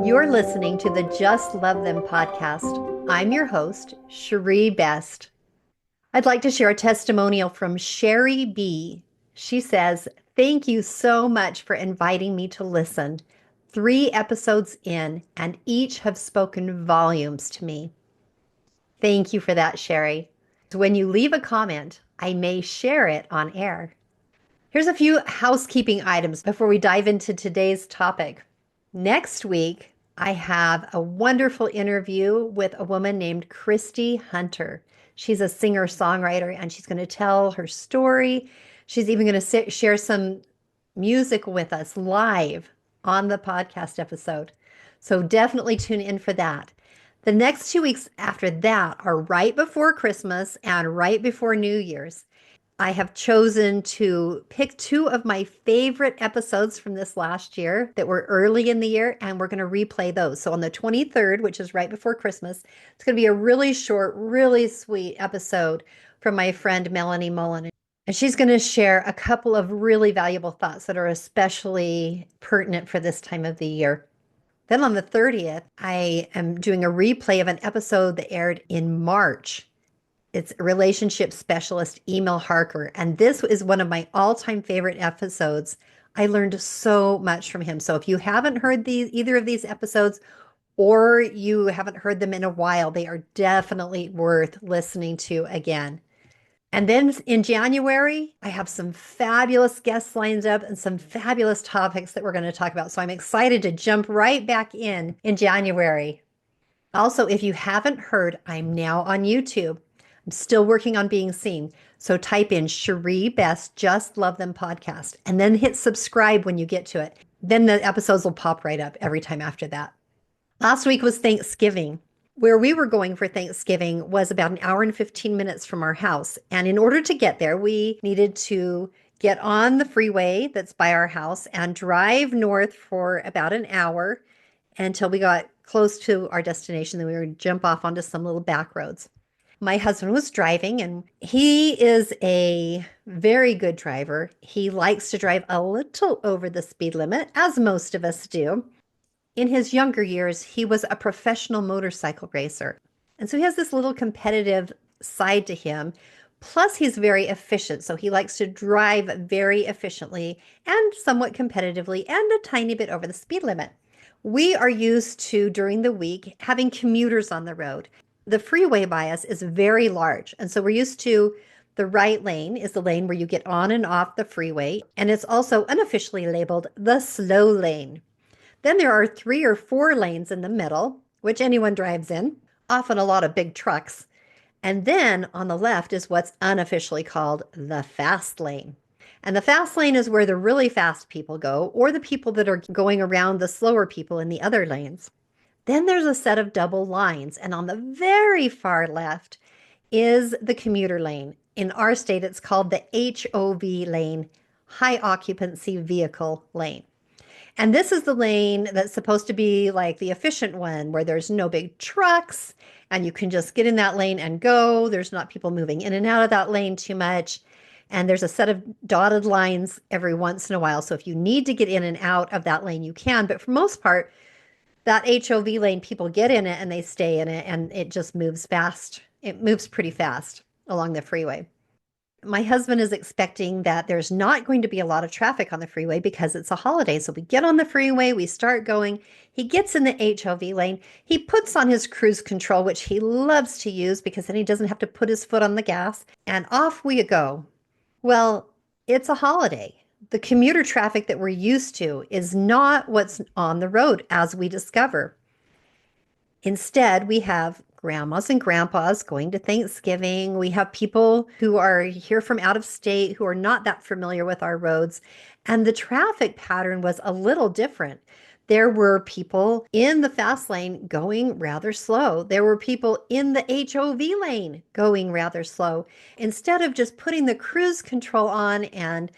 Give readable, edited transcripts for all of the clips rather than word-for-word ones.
You're listening to the Just Love Them podcast. I'm your host, Cherie Best. I'd like to share a testimonial from Sherry B. She says, "Thank you so much for inviting me to listen. 3 episodes in, and each have spoken volumes to me." Thank you for that, Sherry. When you leave a comment, I may share it on air. Here's a few housekeeping items before we dive into today's topic. Next week, I have a wonderful interview with a woman named Christy Hunter. She's a singer-songwriter and she's going to tell her story. She's even going to share some music with us live on the podcast episode. So definitely tune in for that. The next 2 weeks after that are right before Christmas and right before New Year's. I have chosen to pick 2 of my favorite episodes from this last year that were early in the year, and we're going to replay those. So on the 23rd, which is right before Christmas, it's going to be a really short, really sweet episode from my friend Melanie Mullen. And she's going to share a couple of really valuable thoughts that are especially pertinent for this time of the year. Then on the 30th, I am doing a replay of an episode that aired in March. It's relationship specialist Emil Harker. And this is one of my all-time favorite episodes. I learned so much from him. So if you haven't heard either of these episodes, or you haven't heard them in a while, they are definitely worth listening to again. And then in January, I have some fabulous guests lined up and some fabulous topics that we're going to talk about. So I'm excited to jump right back in January. Also, if you haven't heard, I'm now on YouTube. I'm still working on being seen. So type in Cherie Best Just Love Them podcast and then hit subscribe when you get to it. Then the episodes will pop right up every time after that. Last week was Thanksgiving. Where we were going for Thanksgiving was about an hour and 15 minutes from our house. And in order to get there, we needed to get on the freeway that's by our house and drive north for about an hour until we got close to our destination. Then we would jump off onto some little back roads. My husband was driving, and he is a very good driver. He likes to drive a little over the speed limit, as most of us do. In his younger years, he was a professional motorcycle racer. And so he has this little competitive side to him. Plus, he's very efficient. So he likes to drive very efficiently and somewhat competitively and a tiny bit over the speed limit. We are used to, during the week, having commuters on the road. The freeway by us is very large. And so we're used to the right lane is the lane where you get on and off the freeway. And it's also unofficially labeled the slow lane. Then there are 3 or 4 lanes in the middle, which anyone drives in, often a lot of big trucks. And then on the left is what's unofficially called the fast lane. And the fast lane is where the really fast people go, or the people that are going around the slower people in the other lanes. Then there's a set of double lines, and on the very far left is the commuter lane. In our state, it's called the HOV lane, high occupancy vehicle lane. And this is the lane that's supposed to be like the efficient one where there's no big trucks and you can just get in that lane and go. There's not people moving in and out of that lane too much. And there's a set of dotted lines every once in a while. So if you need to get in and out of that lane, you can. But for most part, that HOV lane, people get in it and they stay in it, and it just moves fast. It moves pretty fast along the freeway. My husband is expecting that there's not going to be a lot of traffic on the freeway because it's a holiday. So we get on the freeway, we start going. He gets in the HOV lane. He puts on his cruise control, which he loves to use because then he doesn't have to put his foot on the gas, and off we go. Well, it's a holiday. The commuter traffic that we're used to is not what's on the road, as we discover. Instead, we have grandmas and grandpas going to Thanksgiving. We have people who are here from out of state who are not that familiar with our roads. And the traffic pattern was a little different. There were people in the fast lane going rather slow. There were people in the HOV lane going rather slow. Instead of just putting the cruise control on and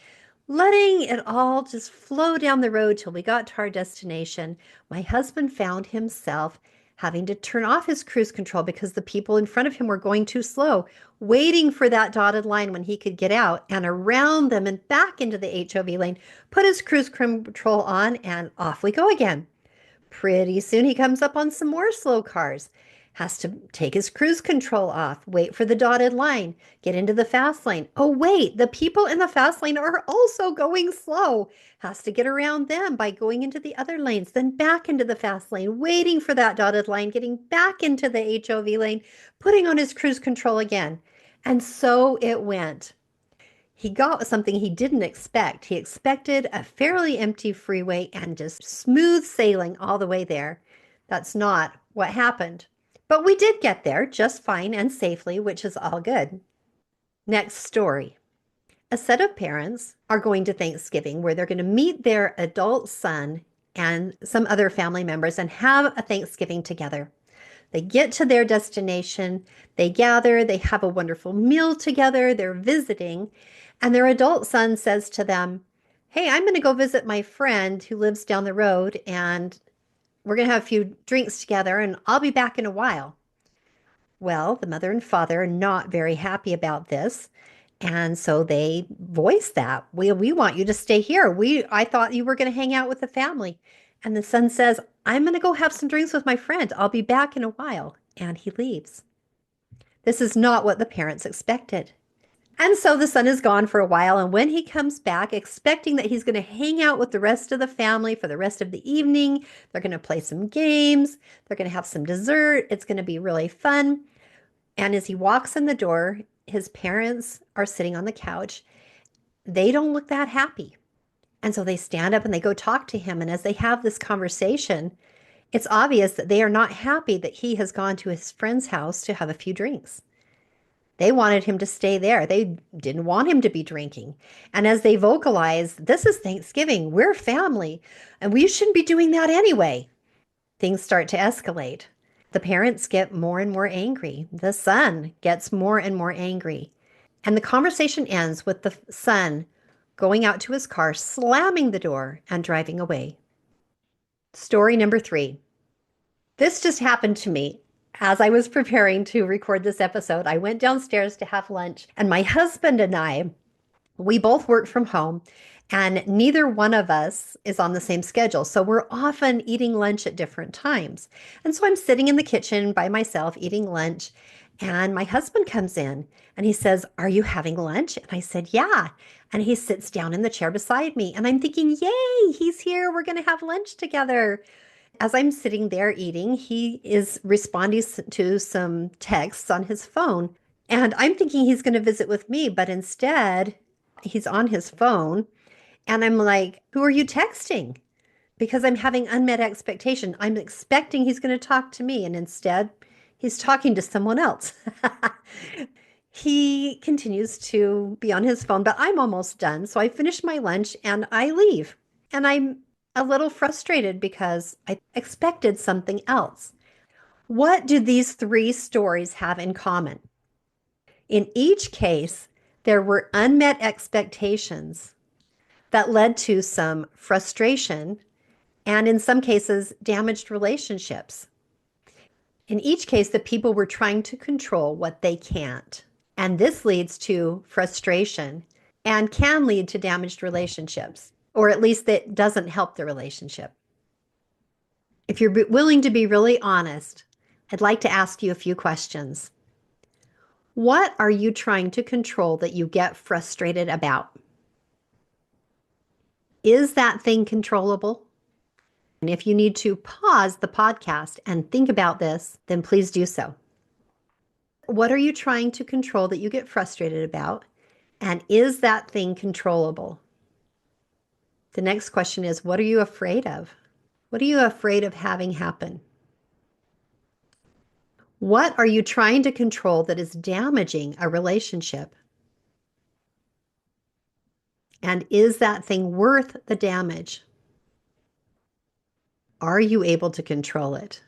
letting it all just flow down the road till we got to our destination, my husband found himself having to turn off his cruise control because the people in front of him were going too slow, waiting for that dotted line when he could get out and around them and back into the HOV lane, put his cruise control on, and off we go again. Pretty soon he comes up on some more slow cars. Has to take his cruise control off, wait for the dotted line, get into the fast lane. Oh, wait, the people in the fast lane are also going slow. Has to get around them by going into the other lanes, then back into the fast lane, waiting for that dotted line, getting back into the HOV lane, putting on his cruise control again. And so it went. He got something he didn't expect. He expected a fairly empty freeway and just smooth sailing all the way there. That's not what happened. But we did get there just fine and safely, which is all good. Next story. A set of parents are going to Thanksgiving where they're going to meet their adult son and some other family members and have a Thanksgiving together. They get to their destination, they gather, they have a wonderful meal together, they're visiting, and their adult son says to them, "Hey, I'm going to go visit my friend who lives down the road, and we're going to have a few drinks together, and I'll be back in a while." Well, the mother and father are not very happy about this. And so they voice that. We want you to stay here. I thought you were going to hang out with the family. And the son says, "I'm going to go have some drinks with my friend. I'll be back in a while." And he leaves. This is not what the parents expected. And so the son is gone for a while. And when he comes back, expecting that he's going to hang out with the rest of the family for the rest of the evening, they're going to play some games, they're going to have some dessert. It's going to be really fun. And as he walks in the door, his parents are sitting on the couch. They don't look that happy. And so they stand up and they go talk to him. And as they have this conversation, it's obvious that they are not happy that he has gone to his friend's house to have a few drinks. They wanted him to stay there. They didn't want him to be drinking. And as they vocalize, "This is Thanksgiving, we're family, and we shouldn't be doing that anyway," things start to escalate. The parents get more and more angry. The son gets more and more angry. And the conversation ends with the son going out to his car, slamming the door, and driving away. Story number 3. This just happened to me. As I was preparing to record this episode, I went downstairs to have lunch, and my husband and I, we both work from home, and neither one of us is on the same schedule. So we're often eating lunch at different times. And so I'm sitting in the kitchen by myself eating lunch, and my husband comes in and he says, "Are you having lunch?" And I said, "Yeah." And he sits down in the chair beside me, and I'm thinking, "Yay, he's here. We're going to have lunch together." As I'm sitting there eating, he is responding to some texts on his phone. And I'm thinking he's going to visit with me, but instead, he's on his phone. And I'm like, "Who are you texting?" Because I'm having unmet expectation. I'm expecting he's going to talk to me, and instead, he's talking to someone else. He continues to be on his phone, but I'm almost done. So I finish my lunch and I leave. And I'm a little frustrated because I expected something else. What do these 3 stories have in common? In each case, there were unmet expectations that led to some frustration and, in some cases, damaged relationships. In each case, the people were trying to control what they can't. And this leads to frustration and can lead to damaged relationships, or at least that doesn't help the relationship. If you're willing to be really honest, I'd like to ask you a few questions. What are you trying to control that you get frustrated about? Is that thing controllable? And if you need to pause the podcast and think about this, then please do so. What are you trying to control that you get frustrated about? And is that thing controllable? The next question is, what are you afraid of? What are you afraid of having happen? What are you trying to control that is damaging a relationship? And is that thing worth the damage? Are you able to control it?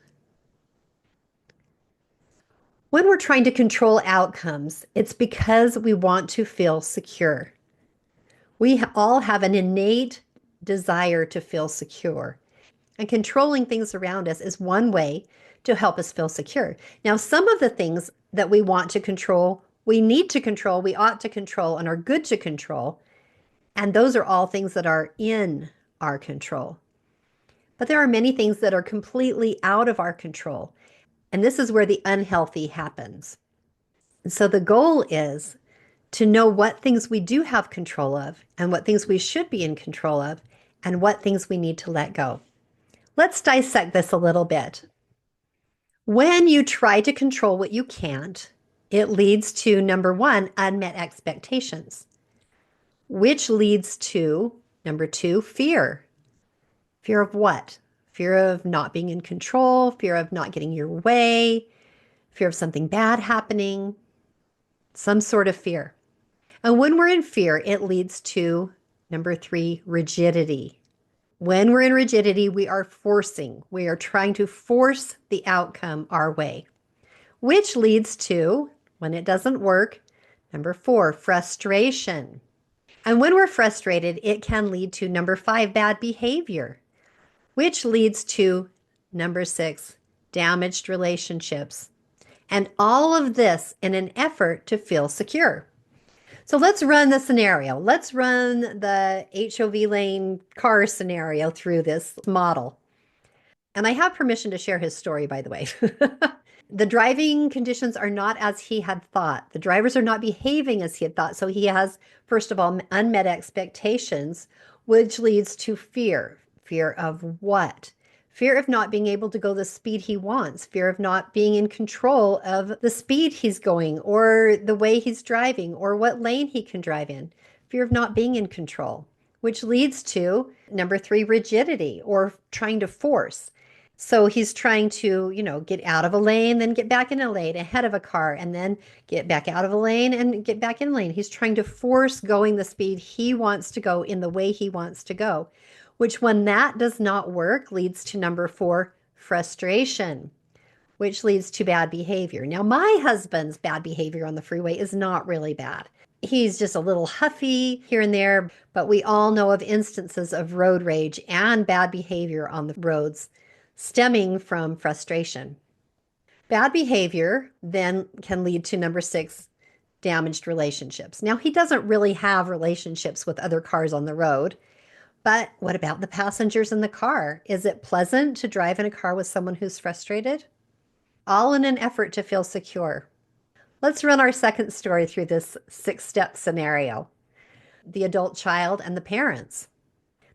When we're trying to control outcomes, it's because we want to feel secure. We all have an innate desire to feel secure. And controlling things around us is one way to help us feel secure. Now, some of the things that we want to control, we need to control, we ought to control, and are good to control. And those are all things that are in our control. But there are many things that are completely out of our control. And this is where the unhealthy happens. And so the goal is to know what things we do have control of and what things we should be in control of and what things we need to let go. Let's dissect this a little bit. When you try to control what you can't, it leads to number one, unmet expectations, which leads to number two, fear. Fear of what? Fear of not being in control, fear of not getting your way, fear of something bad happening, some sort of fear. And when we're in fear, it leads to number three, rigidity. When we're in rigidity, we are trying to force the outcome our way, which leads to, when it doesn't work, number four, frustration. And when we're frustrated, it can lead to number five, bad behavior, which leads to number six, damaged relationships. And all of this in an effort to feel secure. So let's run the scenario. Let's run the HOV lane car scenario through this model. And I have permission to share his story, by the way. The driving conditions are not as he had thought. The drivers are not behaving as he had thought. So he has, first of all, unmet expectations, which leads to fear. Fear of what? Fear of not being able to go the speed he wants, fear of not being in control of the speed he's going or the way he's driving or what lane he can drive in, fear of not being in control, which leads to number three, rigidity or trying to force. So he's trying to, get out of a lane, then get back in a lane ahead of a car, and then get back out of a lane and get back in lane. He's trying to force going the speed he wants to go in the way he wants to go, which when that does not work leads to number four, frustration, which leads to bad behavior. Now, my husband's bad behavior on the freeway is not really bad. He's just a little huffy here and there, but we all know of instances of road rage and bad behavior on the roads stemming from frustration. Bad behavior then can lead to number six, damaged relationships. Now, he doesn't really have relationships with other cars on the road, but what about the passengers in the car? Is it pleasant to drive in a car with someone who's frustrated? All in an effort to feel secure. Let's run our second story through this 6-step scenario. The adult child and the parents.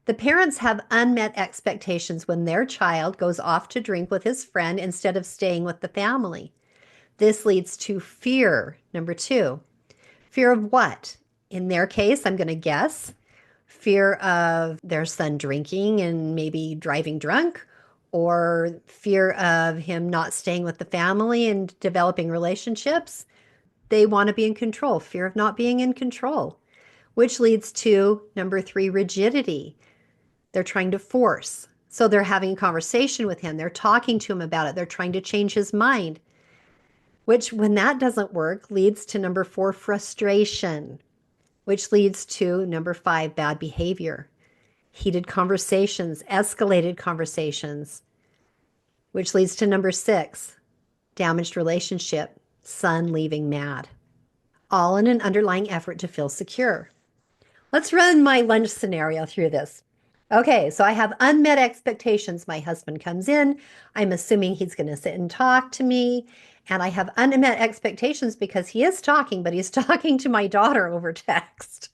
The parents have unmet expectations when their child goes off to drink with his friend instead of staying with the family. This leads to fear. Number two, fear of what? In their case, I'm going to guess, fear of their son drinking and maybe driving drunk, or fear of him not staying with the family and developing relationships. They want to be in control, fear of not being in control, which leads to number three, rigidity. They're trying to force. So they're having a conversation with him. They're talking to him about it. They're trying to change his mind, which when that doesn't work leads to number four, frustration, which leads to number five, bad behavior, heated conversations, escalated conversations, which leads to number six, damaged relationship, son leaving mad, all in an underlying effort to feel secure. Let's run my lunch scenario through this. Okay, so I have unmet expectations. My husband comes in. I'm assuming he's going to sit and talk to me. And I have unmet expectations because he is talking, but he's talking to my daughter over text,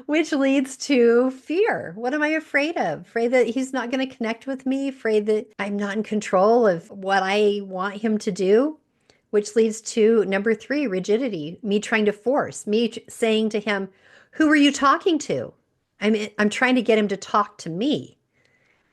which leads to fear. What am I afraid of? Afraid that he's not going to connect with me, afraid that I'm not in control of what I want him to do, which leads to number three, rigidity, me trying to force, me saying to him, who are you talking to? I'm trying to get him to talk to me,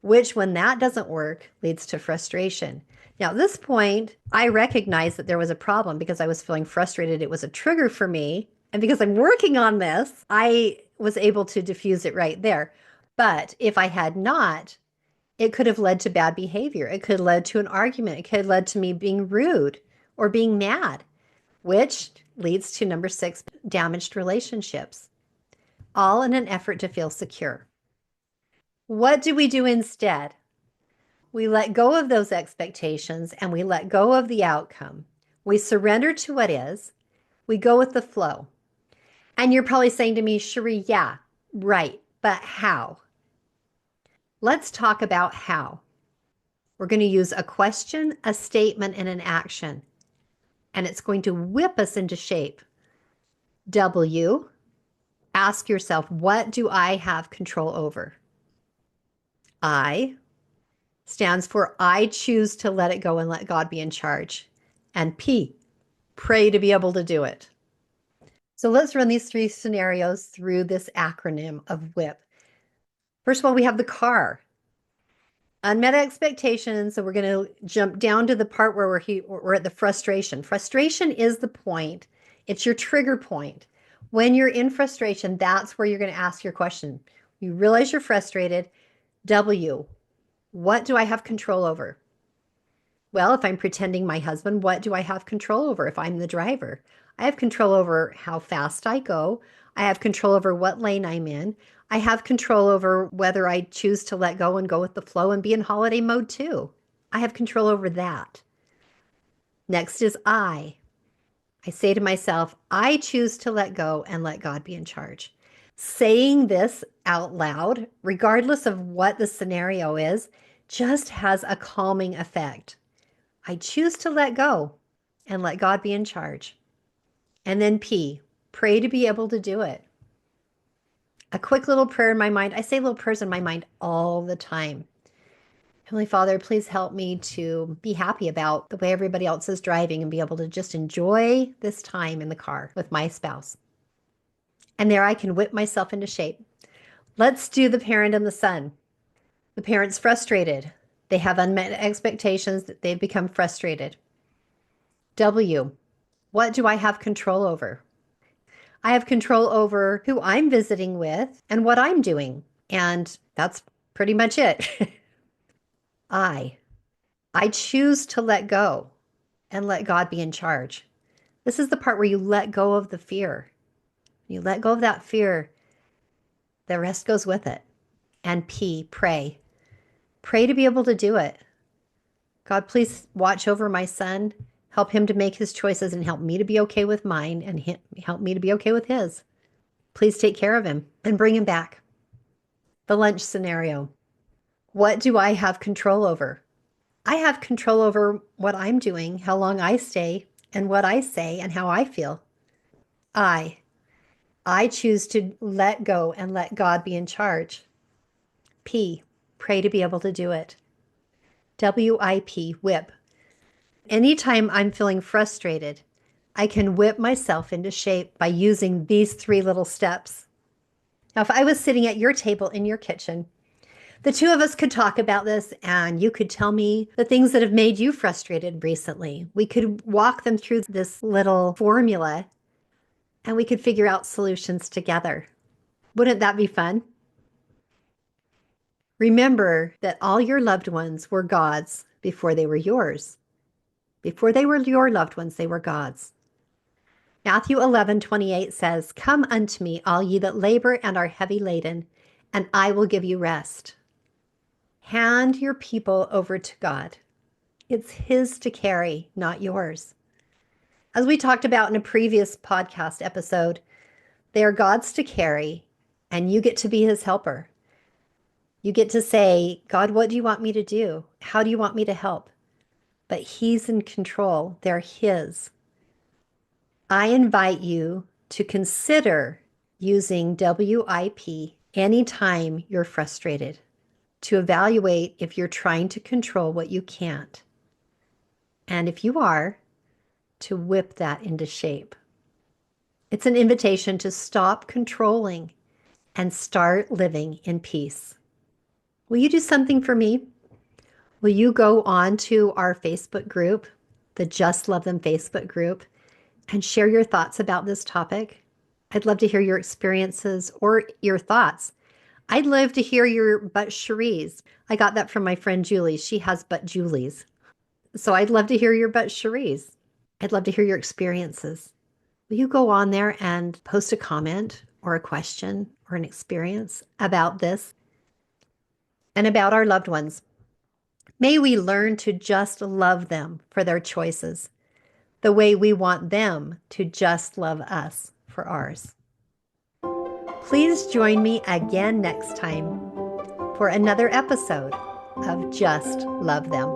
which when that doesn't work leads to frustration. Now, at this point, I recognized that there was a problem because I was feeling frustrated. It was a trigger for me. And because I'm working on this, I was able to diffuse it right there. But if I had not, it could have led to bad behavior. It could have led to an argument. It could have led to me being rude or being mad, which leads to number six, damaged relationships, all in an effort to feel secure. What do we do instead? We let go of those expectations and we let go of the outcome. We surrender to what is. We go with the flow. And you're probably saying to me, Cherie, yeah, right, but how? Let's talk about how. We're going to use a question, a statement, and an action, and it's going to whip us into shape. W, ask yourself, what do I have control over? I stands for I choose to let it go and let God be in charge. And P, pray to be able to do it. So let's run these three scenarios through this acronym of WHIP. First of all, we have the car. Unmet expectations. So we're going to jump down to the part where we're at the frustration. Frustration is the point. It's your trigger point. When you're in frustration, that's where you're going to ask your question. You realize you're frustrated. W, what do I have control over? Well, if I'm pretending my husband, what do I have control over if I'm the driver? I have control over how fast I go. I have control over what lane I'm in. I have control over whether I choose to let go and go with the flow and be in holiday mode too. I have control over that. Next is I. I say to myself, I choose to let go and let God be in charge. Saying this out loud, regardless of what the scenario is, just has a calming effect. I choose to let go and let God be in charge. And then P, pray to be able to do it. A quick little prayer in my mind. I say little prayers in my mind all the time. Heavenly Father, please help me to be happy about the way everybody else is driving and be able to just enjoy this time in the car with my spouse. And there I can whip myself into shape. Let's do the parent and the son. The parent's frustrated. They have unmet expectations that they've become frustrated. W, what do I have control over? I have control over who I'm visiting with and what I'm doing. And that's pretty much it. I choose to let go and let God be in charge. This is the part where you let go of the fear. You let go of that fear, the rest goes with it. And P, pray. Pray to be able to do it. God, please watch over my son. Help him to make his choices and help me to be okay with mine and help me to be okay with his. Please take care of him and bring him back. The lunch scenario. What do I have control over? I have control over what I'm doing, how long I stay, and what I say and how I feel. I choose to let go and let God be in charge. P, pray to be able to do it. WIP, whip. Anytime I'm feeling frustrated, I can whip myself into shape by using these three little steps. Now, if I was sitting at your table in your kitchen, the two of us could talk about this and you could tell me the things that have made you frustrated recently. We could walk them through this little formula and we could figure out solutions together. Wouldn't that be fun? Remember that all your loved ones were God's before they were yours. Before they were your loved ones, they were God's. Matthew 11:28 says, "Come unto me, all ye that labor and are heavy laden, and I will give you rest." Hand your people over to God. It's His to carry, not yours. As we talked about in a previous podcast episode, they are God's to carry, and you get to be His helper. You get to say, God, what do you want me to do? How do you want me to help? But He's in control. They're His. I invite you to consider using WIP anytime you're frustrated, to evaluate if you're trying to control what you can't. And if you are, to whip that into shape. It's an invitation to stop controlling and start living in peace. Will you do something for me? Will you go on to our Facebook group, the Just Love Them Facebook group, and share your thoughts about this topic? I'd love to hear your experiences or your thoughts. I'd love to hear your but Cherie's. I got that from my friend Julie. She has but Julie's. So I'd love to hear your but Cherie's. I'd love to hear your experiences. Will you go on there and post a comment or a question or an experience about this and about our loved ones? May we learn to just love them for their choices, the way we want them to just love us for ours. Please join me again next time for another episode of Just Love Them.